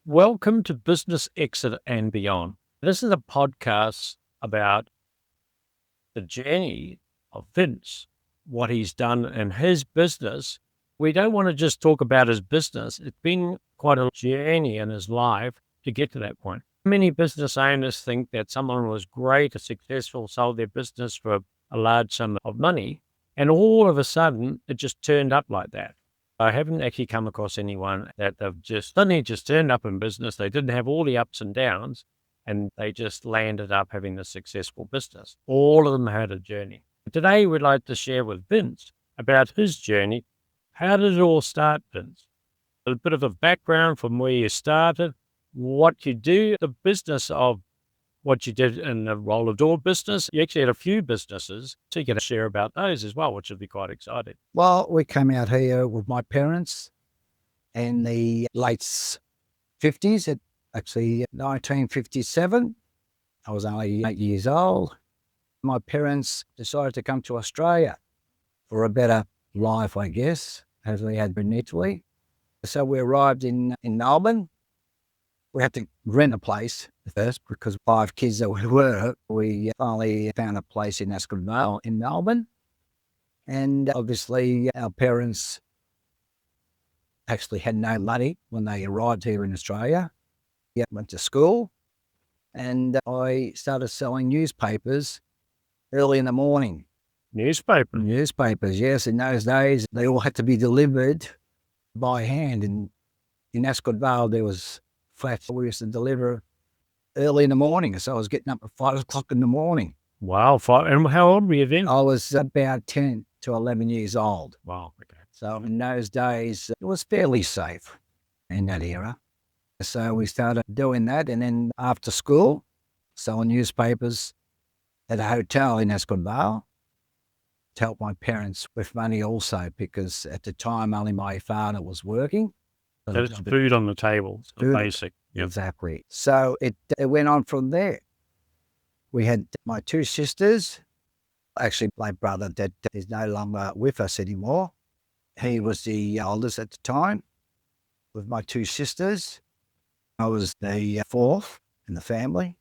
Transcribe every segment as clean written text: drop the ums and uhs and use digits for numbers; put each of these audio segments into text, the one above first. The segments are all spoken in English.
Welcome to Business Exit and Beyond. This is a podcast about the journey of Vince, what he's done in his business. We don't want to just talk about his business. It's been quite a journey in his life to get to that point. Many business owners think that someone was great, successful, sold their business for a large sum of money, and all of a sudden it just turned up like that. I haven't actually come across anyone that they've just suddenly just turned up in business. They didn't have all the ups and downs and they just landed up having a successful business. All of them had a journey. Today, we'd like to share with Vince about his journey. How did it all start, Vince? A bit of a background from where you started, what you do, the business of what you did in the roller door business. You actually had a few businesses, so you can share about those as well, which would be quite exciting. Well, we came out here with my parents in the late 50s, actually 1957. I was only 8 years old. My parents decided to come to Australia for a better life, I guess, as we had been in Italy. So we arrived in Melbourne. We had to rent a place first because 5 kids that we were, we finally found a place in Ascot Vale in Melbourne. And obviously our parents actually had no money when they arrived here in Australia. Yeah, went to school and I started selling newspapers early in the morning. Newspapers, yes. In those days, they all had to be delivered by hand. And in Ascot Vale, there was flats we used to deliver early in the morning. So I was getting up at 5 o'clock in the morning. Wow. And how old were you then? I was about 10 to 11 years old. Wow. Okay. So in those days, it was fairly safe in that era. So we started doing that. And then after school, selling newspapers at a hotel in Ascot Vale to help my parents with money also, because at the time, only my father was working. So it's food on the table. It's Food. basic. Yep. Exactly. So it went on from there. We had my 2 sisters. Actually, my brother that is no longer with us anymore. He was the oldest at the time with my 2 sisters. I was the 4th in the family,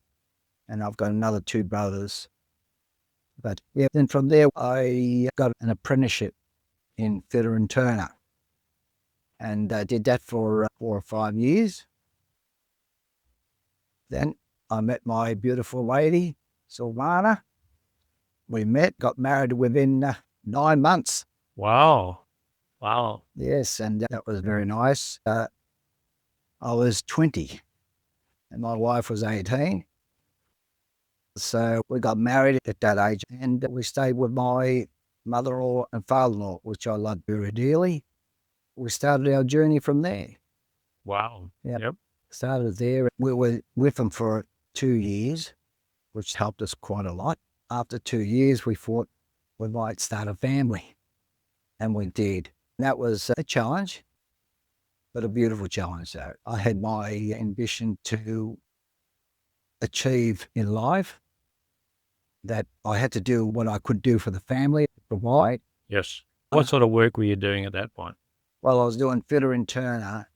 and I've got another 2 brothers. But yeah, then from there, I got an apprenticeship in Fitter and Turner, and I did that for 4 or 5 years. Then I met my beautiful lady, Silvana. We met, got married within 9 months. Wow. Yes, and that was very nice. I was 20 and my wife was 18. So we got married at that age and we stayed with my mother-in-law and father-in-law, which I loved very dearly. We started our journey from there. Wow. Yep. Started there. We were with them for 2 years, which helped us quite a lot. After 2 years, we thought we might start a family, and we did. And that was a challenge, but a beautiful challenge. Though I had my ambition to achieve in life, that I had to do what I could do for the family, provide. Yes. What sort of work were you doing at that point? Well, I was doing Fitter and Turner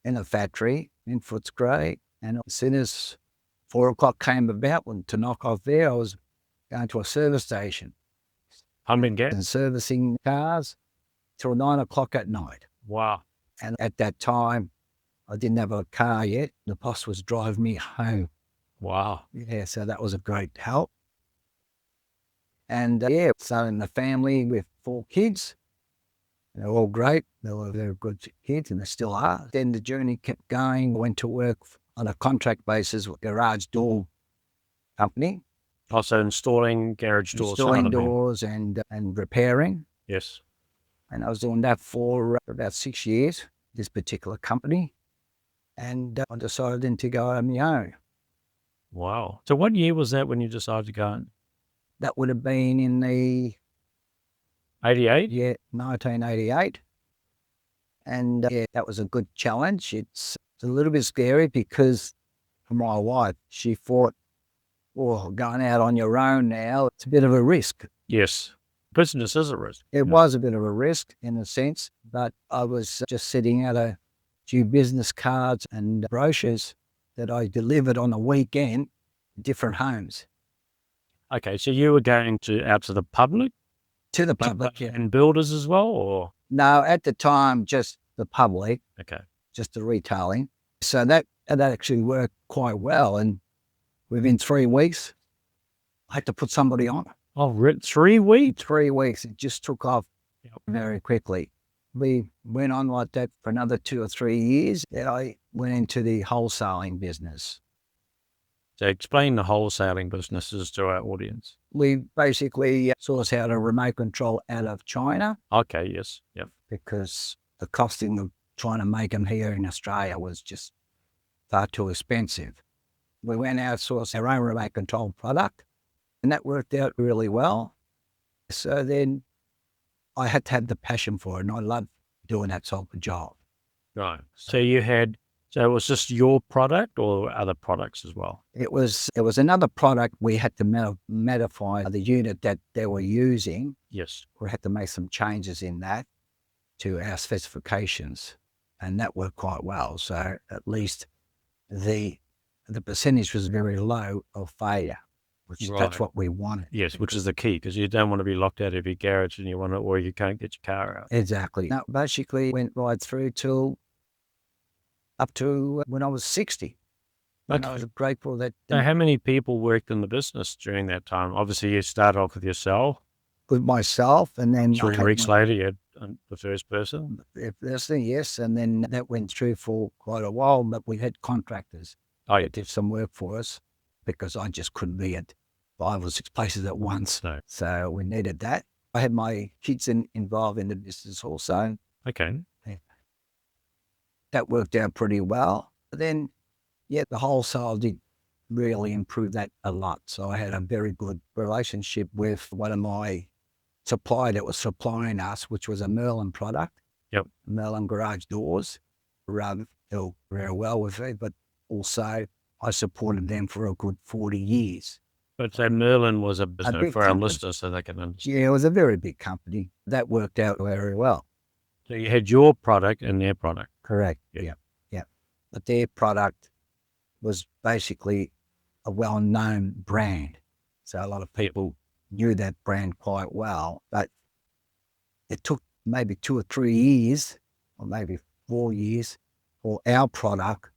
in a factory in Footscray, and as soon as 4 o'clock came about, to knock off there, I was going to a service station. And servicing cars till 9 o'clock at night. Wow. And at that time, I didn't have a car yet. The boss was driving me home. Wow. Yeah, so that was a great help. And so in the family with 4 kids, they're all great. They were very good kids and they still are. Then the journey kept going. I went to work on a contract basis with a garage door company. Also installing garage doors. Installing doors and repairing. Yes. And I was doing that for about 6 years, this particular company. And I decided then to go on my own. Wow. So what year was that when you decided to go on? That would have been in the 88? Yeah, 1988. And that was a good challenge. It's a little bit scary because for my wife, she thought, well, going out on your own now, it's a bit of a risk. Yes. Business is a risk. It was a bit of a risk in a sense, but I was just sitting at a few business cards and brochures that I delivered on a weekend to different homes. Okay, so you were going out to the public? To the public, yeah. And builders as well, or? No, at the time, just the public. Okay. Just the retailing. So that actually worked quite well. And within 3 weeks, I had to put somebody on. Oh, 3 weeks? 3 weeks. It just took off very quickly. We went on like that for another 2 or 3 years. Then I went into the wholesaling business. So explain the wholesaling businesses to our audience. We basically source out a remote control out of China. Okay, yes. Yep. Because the costing of trying to make them here in Australia was just far too expensive. We went out, sourced our own remote control product, and that worked out really well. So then I had to have the passion for it, and I loved doing that type of job. Right. So it was just your product or other products as well? It was another product. We had to modify the unit that they were using. Yes. We had to make some changes in that to our specifications, and that worked quite well. So at least the percentage was very low of failure, which that's what we wanted. Yes, which is the key, because you don't want to be locked out of your garage and or you can't get your car out. Exactly. Now, basically went right through till up to when I was 60. And I was grateful that. So how many people worked in the business during that time? Obviously, you started off with yourself. With myself, and then 3 weeks later, you had the first person. Yes, and then that went through for quite a while. But we had contractors that did some work for us because I just couldn't be at 5 or 6 places at once. No. So we needed that. I had my kids involved in the business also. Okay. That worked out pretty well. But then, the wholesale did really improve that a lot. So I had a very good relationship with one of my supplier that was supplying us, which was a Merlin product. Yep. Merlin garage doors. Rather very well with it, but also I supported them for a good 40 years. But so Merlin was a business for our company. listeners so they can understand. Yeah, it was a very big company. That worked out very well. So you had your product and their product. Correct. Yeah. But their product was basically a well-known brand. So a lot of people knew that brand quite well, but it took maybe 2 or 3 years, or maybe 4 years, for our product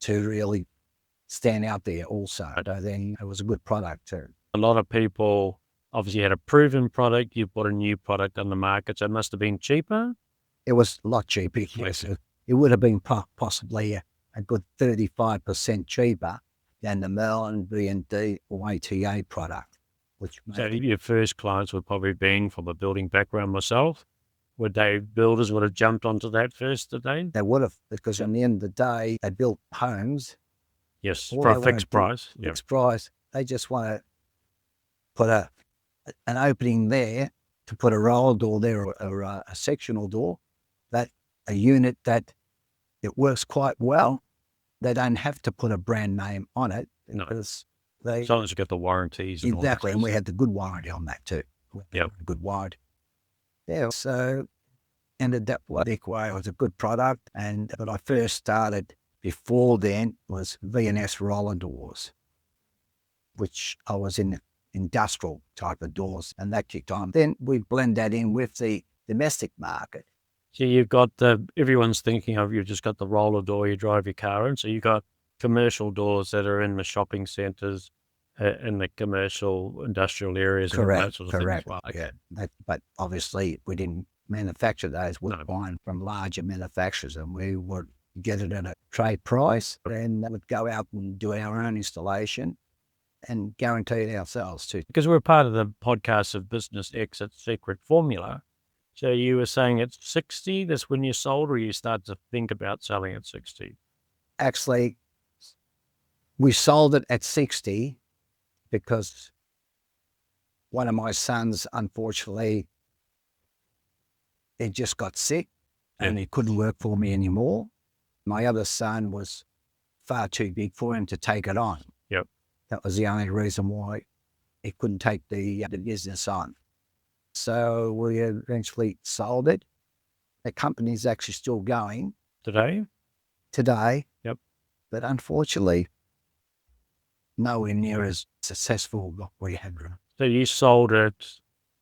to really stand out there also. So then it was a good product too. A lot of people obviously had a proven product. You bought a new product on the market, so it must have been cheaper. It was a lot cheaper. Yes. It would have been possibly a good 35% cheaper than the Merlin, B&D or ATA product. So your first clients would probably be from a building background myself. Builders would have jumped onto that first today? They would have, because in the end of the day, they built homes. Yes, for a fixed price. Fixed price. They just want to put an opening there to put a roller door there or a sectional door, a unit that it works quite well. They don't have to put a brand name on it because as long as you get the warranties. Exactly, and we had the good warranty on that too. Good warranty. Yeah, so ended that big way. It was a good product, but I first started before then was V&S roller doors, which I was in industrial type of doors, and that kicked on. Then we blend that in with the domestic market. So you've got everyone's thinking of, you've just got the roller door you drive your car in. So you've got commercial doors that are in the shopping centres, in the commercial industrial areas. Correct. And that sort of thing as well. Okay. But obviously we didn't manufacture those. We're buying from larger manufacturers, and we would get it at a trade price. Then that would go out and do our own installation and guarantee it ourselves too. Because we're part of the podcast of Business Exit Secret Formula. So you were saying at 60, that's when you sold, or you started to think about selling at 60? Actually, we sold it at 60 because one of my sons, unfortunately, he just got sick and he couldn't work for me anymore. My other son was far too big for him to take it on. Yep. That was the only reason why he couldn't take the business on. So we eventually sold it. The company's actually still going. today? today. Yep. But unfortunately, nowhere near as successful as we had. So you sold it,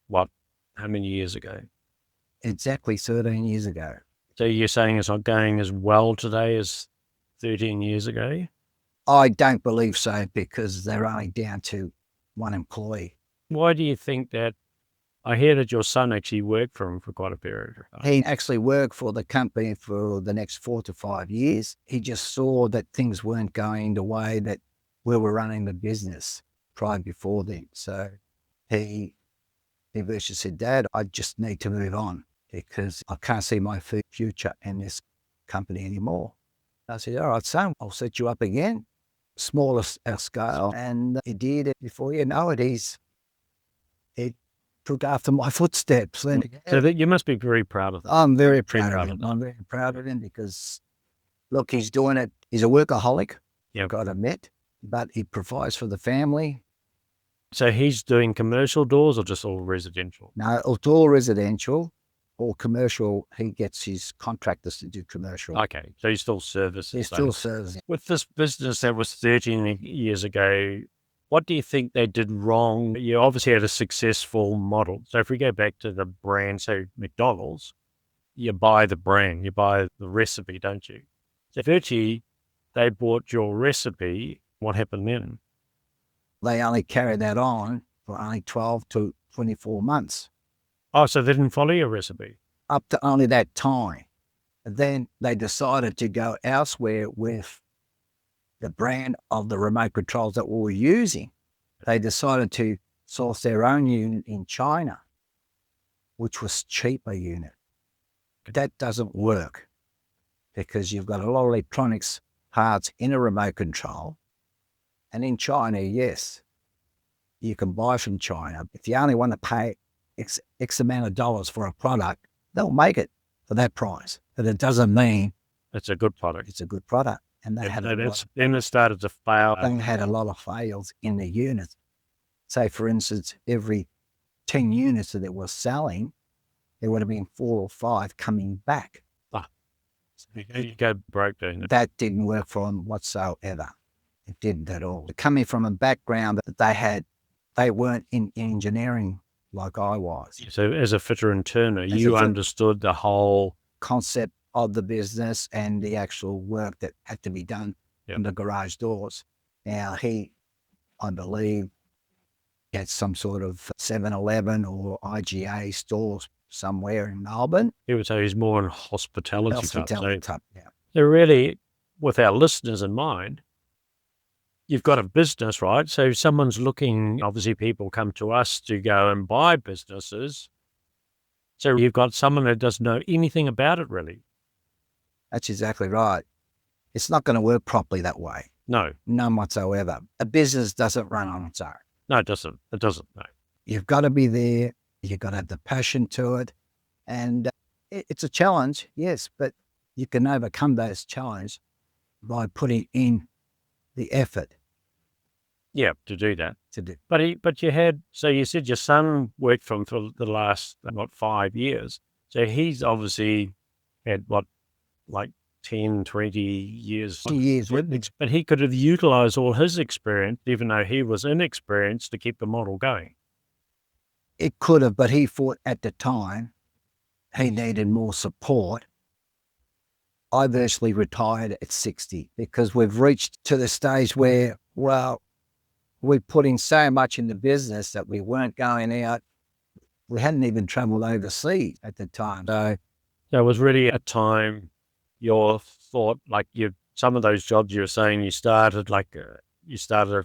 what, how many years ago? Exactly 13 years ago. So you're saying it's not going as well today as 13 years ago? I don't believe so, because they're only down to one employee. Why do you think that? I hear that your son actually worked for him for quite a period of time. He actually worked for the company for the next 4 to 5 years. He just saw that things weren't going the way that we were running the business prior before then. So he virtually said, "Dad, I just need to move on because I can't see my future in this company anymore." I said, "All right, son, I'll set you up again, smaller scale." And he did it. Before you know it, he took after my footsteps. And So that you must be very proud of that. I'm very proud of him. I'm very proud of him because, look, he's doing it. He's a workaholic, Yep. got to admit, but he provides for the family. So he's doing commercial doors or just all residential? No, it's all residential or commercial. He gets his contractors to do commercial. Okay, so he still services. He still serves. With this business that was 13 years ago, what do you think they did wrong? You obviously had a successful model. So if we go back to the brand, so McDonald's, you buy the brand, you buy the recipe, don't you? So virtually, they bought your recipe. What happened then? They only carry that on for only 12 to 24 months, Oh, so they didn't follow your recipe? up to only that time. And then they decided to go elsewhere with the brand of the remote controls that we were using. They decided to source their own unit in China, which was cheaper unit. That doesn't work because you've got a lot of electronics parts in a remote control. And in China, yes, you can buy from China. If you only want to pay X amount of dollars for a product, they'll make it for that price. But it doesn't mean It's a good product. it's a good product. And they Then it started to fail. they had a lot of fails in the units. Say, for instance, every 10 units that they were selling, there would have been 4 or 5 coming back. You go broke doing it. That didn't work for them whatsoever. It didn't at all. Coming from a background that they weren't in engineering like I was. So as a fitter and turner, As you a fit- understood the whole Concept of the business and the actual work that had to be done in the garage doors. Now, I believe, had some sort of 7-Eleven or IGA stores somewhere in Melbourne. he's more in hospitality type. Type, yeah. So really, with our listeners in mind, you've got a business, right? So if someone's looking, obviously people come to us to go and buy businesses. So you've got someone that doesn't know anything about it really. That's exactly right. It's not going to work properly that way. No. None whatsoever. A business doesn't run on its own. No, it doesn't. It doesn't, no. You've got to be there. You've got to have the passion to it. And it's a challenge, yes, but you can overcome those challenges by putting in the effort Yeah, to do that. to do. But you said your son worked for the last, 5 years. So he's obviously had, 10, 20 years. Years with me. But he could have utilized all his experience, even though he was inexperienced, to keep the model going. It could have, but he thought at the time he needed more support. I virtually retired at 60 because we've reached to the stage where, well, we put in so much in the business that we weren't going out. We hadn't even traveled overseas at the time. So There was really a time your thought, some of those jobs you were saying you started, started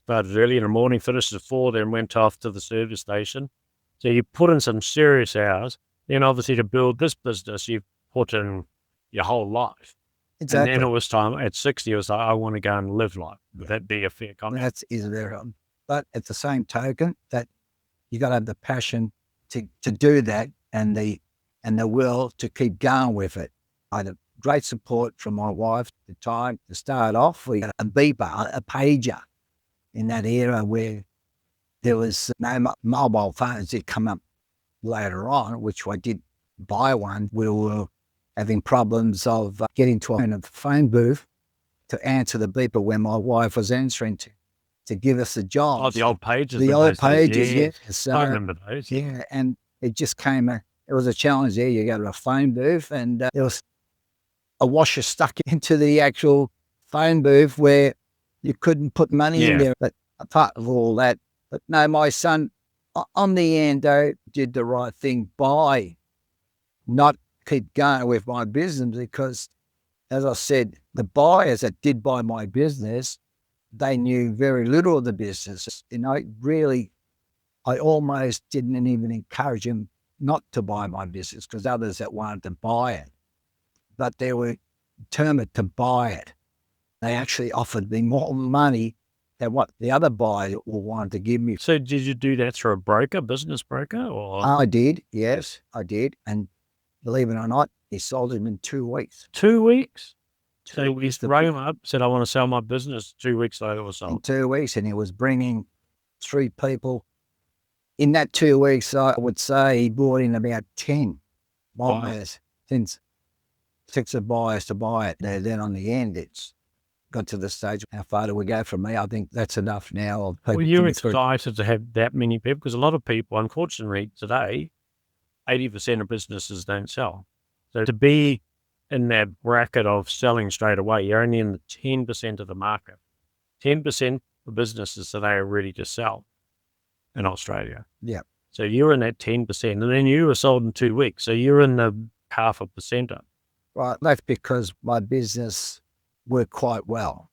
early in the morning, finished at 4, then went off to the service station. So you put in some serious hours. Then obviously to build this business, you put in your whole life. exactly. And then it was time at 60, it was like, I want to go and live life. Would that be a fair comment? That is very odd. But at the same token, that you got to have the passion to do that and the will to keep going with it. I had a great support from my wife at the time. To start off, we had a beeper, a pager in that era where there was no mobile phones. Did come up later on, which I did buy one. We were having problems of getting to a phone booth to answer the beeper when my wife was answering to give us the job. Oh, the old pages. The old pages, yeah. So, I remember those. Yeah, and it just came, it was a challenge there. You go to a phone booth and there was a washer stuck into the actual phone booth where you couldn't put money in there. But apart of all that, but no, my son, on the end, though, did the right thing by not keep going with my business because, as I said, the buyers that did buy my business, they knew very little of the business. Really, I almost didn't even encourage them not to buy my business because others that wanted to buy it, but they were determined to buy it. They actually offered me more money than what the other buyer wanted to give me. So did you do that through a broker, business broker, or? I did, yes, I did. And believe it or not, he sold him in 2 weeks. 2 weeks? So we rang him up, said, I want to sell my business. 2 weeks later or so. In 2 weeks, and he was bringing 3 people. In that 2 weeks, I would say he brought in about 10 buyers, since 6 of buyers to buy it. Then on the end, it's got to the stage, how far do we go from me? I think that's enough now. Of people. Well, you're excited to have that many people because a lot of people, unfortunately, today, 80% of businesses don't sell. So to be in that bracket of selling straight away, you're only in the 10% of the market. 10% of businesses today are ready to sell in Australia. Yeah. So you're in that 10%, and then you were sold in 2 weeks. So you're in the 0.5%. Right. That's because my business worked quite well.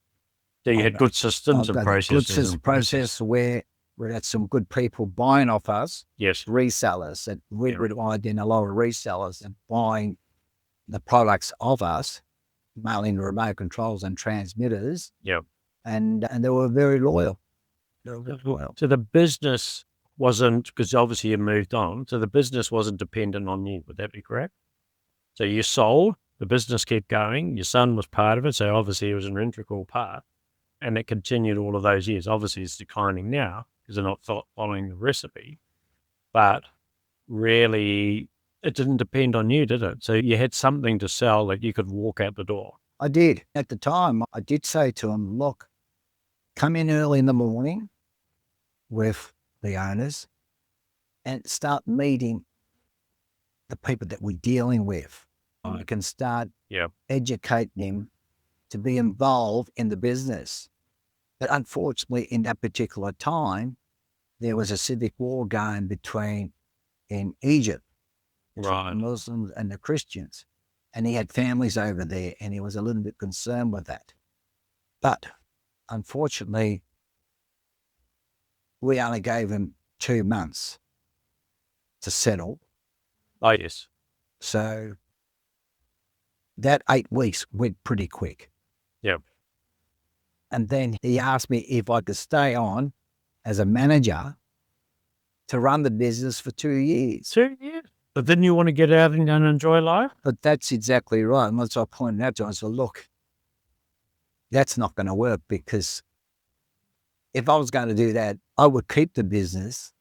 So you had good systems and processes. Good system process where we had some good people buying off us. Yes. Resellers that we relied in a lot of resellers and buying the products of us, mainly remote controls and transmitters. Yep. And they were very loyal. Well, so the business wasn't, because obviously you moved on, so the business wasn't dependent on you. Would that be correct? So you sold, the business kept going, your son was part of it, so obviously it was an integral part, and it continued all of those years. Obviously it's declining now because they're not following the recipe, but really it didn't depend on you, did it? So you had something to sell that you could walk out the door. I did. At the time, I did say to him, look, come in early in the morning with the owners and start meeting the people that we're dealing with. I can start educating them to be involved in the business. But unfortunately, in that particular time, there was a civic war going in Egypt, the Muslims and the Christians. And he had families over there, and he was a little bit concerned with that. But unfortunately, we only gave him 2 months to settle. Oh, yes. So that 8 weeks went pretty quick. Yep. And then he asked me if I could stay on as a manager to run the business for 2 years. 2 years? But didn't you want to get out and enjoy life? But that's exactly right. And that's what I pointed out to him. I said, look, that's not going to work, because if I was going to do that, I would keep the business.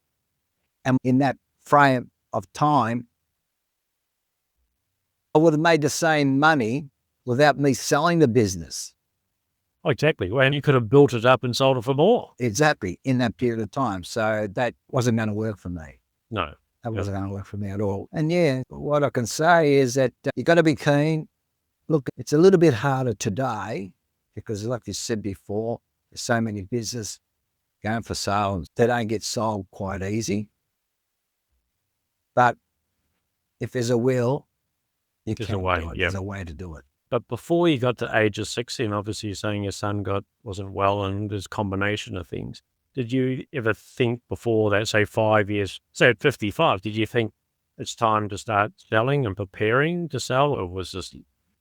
And in that frame of time, I would have made the same money without me selling the business. Oh, exactly. Well, and you could have built it up and sold it for more. Exactly, in that period of time. So that wasn't going to work for me. No. That wasn't going to work for me at all. And what I can say is that you've got to be keen. Look, it's a little bit harder today because, like you said before, there's so many businesses going for sale. They don't get sold quite easy. But if there's a will, there's a way. There's a way to do it. But before you got to age of 60, and obviously you're saying your son wasn't well, and there's a combination of things. Did you ever think before that, say 5 years, say at 55, did you think it's time to start selling and preparing to sell, or was this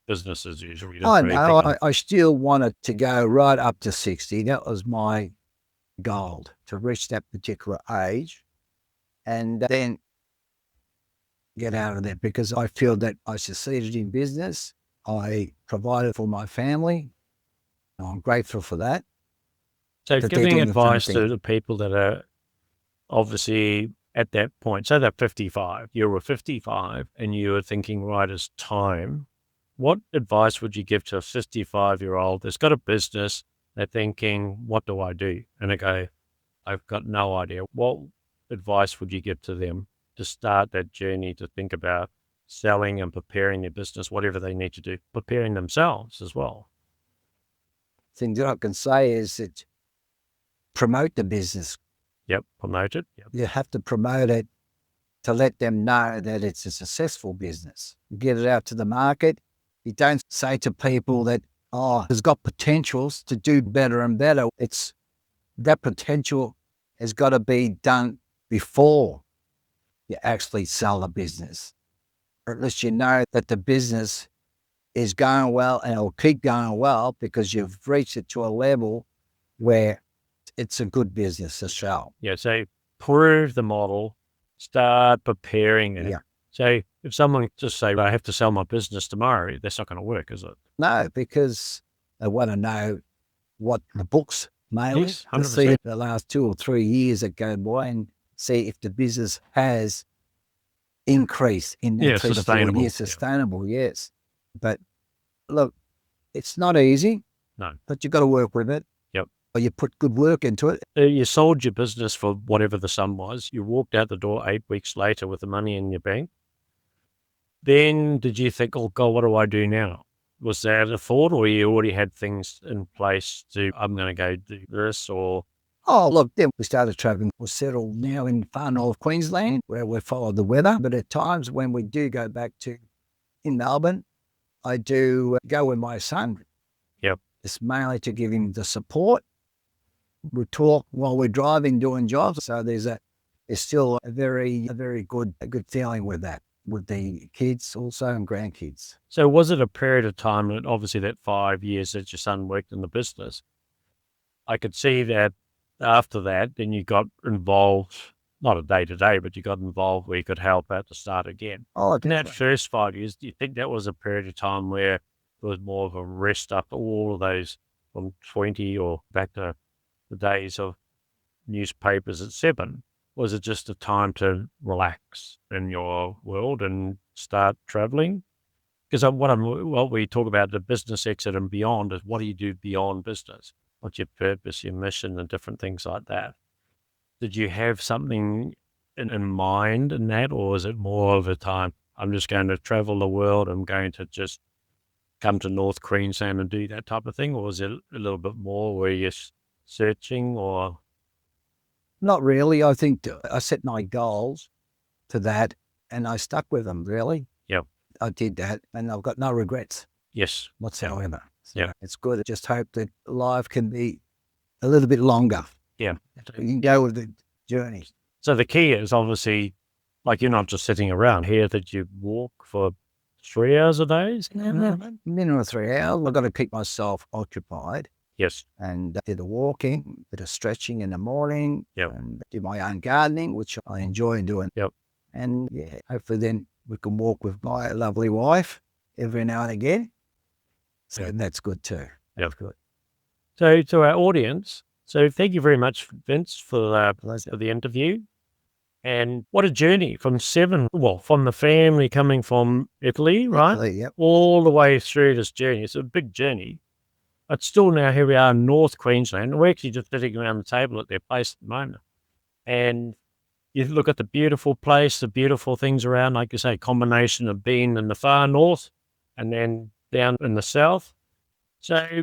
business as usual? I still wanted to go right up to 60. That was my goal, to reach that particular age and then get out of there, because I feel that I succeeded in business. I provided for my family. I'm grateful for that. So giving advice to the people that are obviously at that point, so they're 55, you were 55 and you were thinking, right, it's time What advice would you give to a 55-year-old that's got a business? They're thinking, what do I do? And they go, I've got no idea. What advice would you give to them to start that journey to think about selling and preparing their business, whatever they need to do, preparing themselves as well? Thing that I can say is that promote the business. Yep, promote it. Yep. You have to promote it to let them know that it's a successful business. You get it out to the market. You don't say to people that, oh, it's got potentials to do better and better. It's that potential has got to be done before you actually sell the business. Or at least you know that the business is going well and it'll keep going well because you've reached it to a level where it's a good business to sell. Yeah, so prove the model, start preparing it. Yeah. So if someone just say, well, I have to sell my business tomorrow, that's not going to work, is it? No, because they want to know what the books mainly Yes, to 100%. see the last 2 or 3 years that go by and see if the business has increased in that 3 to 4 sustainable. years. Sustainable, yes. But look, it's not easy. No. But you've got to work with it. Yep. Or you put good work into it. You sold your business for whatever the sum was. You walked out the door 8 weeks later with the money in your bank. Then did you think, oh God, what do I do now? Was that a thought, or you already had things in place to, I'm going to go do this, or? Oh, look, then we started traveling. We're settled now in far north Queensland where we follow the weather. But at times when we do go back to in Melbourne, I do go with my son. Yep. It's mainly to give him the support. We talk while we're driving, doing jobs. So there's still a very good feeling with that, with the kids also and grandkids. So was it a period of time, that obviously that 5 years that your son worked in the business, I could see that after that, then you got involved, not a day-to-day, but you got involved where you could help out to start again. Oh, In that definitely. first 5 years, do you think that was a period of time where there was more of a rest after all of those from 20 or back to the days of newspapers at 7? Was it just a time to relax in your world and start traveling? Because what we talk about, the business exit and beyond, is what do you do beyond business? What's your purpose, your mission, and different things like that? Did you have something in mind in that, or is it more of a time, I'm just going to travel the world, I'm going to just come to North Queensland and do that type of thing? Or is it a little bit more where you're searching, or? Not really. I think I set my goals to that and I stuck with them, really. Yep. I did that and I've got no regrets Yes. whatsoever. So Yeah. it's good. I just hope that life can be a little bit longer. Yeah. You can go with the journey. So the key is obviously, like, you're not just sitting around here, that you walk for 3 hours a day? Minimum of 3 hours. I've got to keep myself occupied. Yes. And did a walking, a bit of stretching in the morning. Yep. And do my own gardening, which I enjoy doing. Yep. And yeah, hopefully then we can walk with my lovely wife every now and again. So that's good too. That's good. So to our audience, so thank you very much, Vince, for the interview. And what a journey from from the family coming from Italy, right? Italy, yep. All the way through this journey. It's a big journey. But still now here we are in North Queensland. We're actually just sitting around the table at their place at the moment. And you look at the beautiful place, the beautiful things around, like you say, combination of being in the far north and then down in the south. So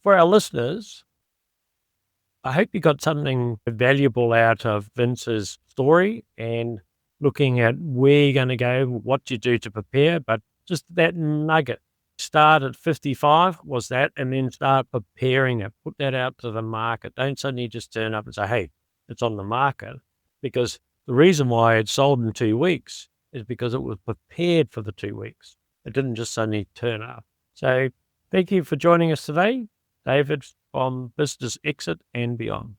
for our listeners, I hope you got something valuable out of Vince's story and looking at where you're going to go, what you do to prepare, but just that nugget. Start at 55 was that, and then start preparing it. Put that out to the market. Don't suddenly just turn up and say, hey, it's on the market. Because the reason why it sold in 2 weeks is because it was prepared for the 2 weeks. It didn't just suddenly turn up. So thank you for joining us today, David, from Business Exit and Beyond.